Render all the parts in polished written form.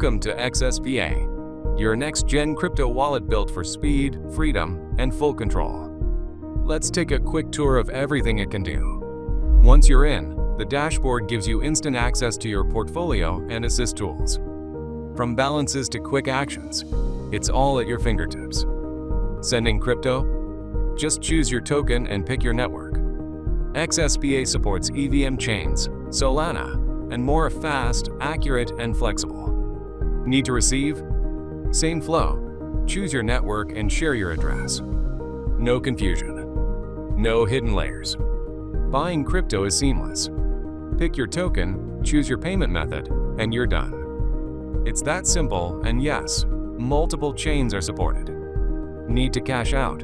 Welcome to XSPA, your next-gen crypto wallet built for speed, freedom, and full control. Let's take a quick tour of everything it can do. Once you're in, the dashboard gives you instant access to your portfolio and assist tools. From balances to quick actions, it's all at your fingertips. Sending crypto? Just choose your token and pick your network. XSPA supports EVM chains, Solana, and more fast, accurate, and flexible. Need to receive? Same flow. Choose your network and share your address. No confusion. No hidden layers. Buying crypto is seamless. Pick your token, choose your payment method, and you're done. It's that simple, and yes, multiple chains are supported. Need to cash out?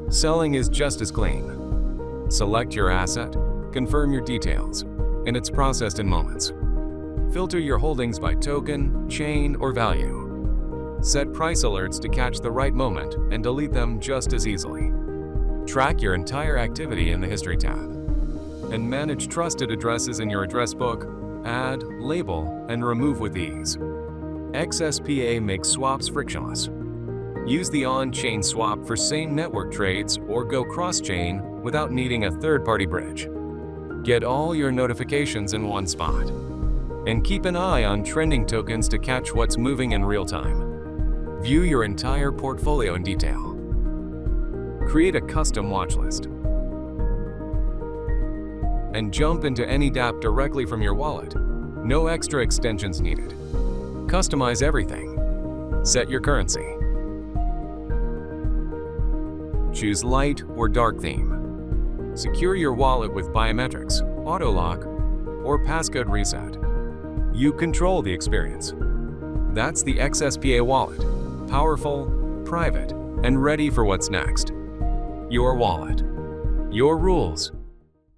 Selling is just as clean. Select your asset, confirm your details, and it's processed in moments. Filter your holdings by token, chain, or value. Set price alerts to catch the right moment and delete them just as easily. Track your entire activity in the History tab. And manage trusted addresses in your address book, add, label, and remove with ease. XSPA makes swaps frictionless. Use the on-chain swap for same network trades or go cross-chain without needing a third-party bridge. Get all your notifications in one spot. And keep an eye on trending tokens to catch what's moving in real time. View your entire portfolio in detail. Create a custom watch list. And jump into any dApp directly from your wallet. No extra extensions needed. Customize everything. Set your currency. Choose light or dark theme. Secure your wallet with biometrics, auto lock, or passcode reset. You control the experience. That's the XSPA Wallet. Powerful, private, and ready for what's next. Your wallet. Your rules.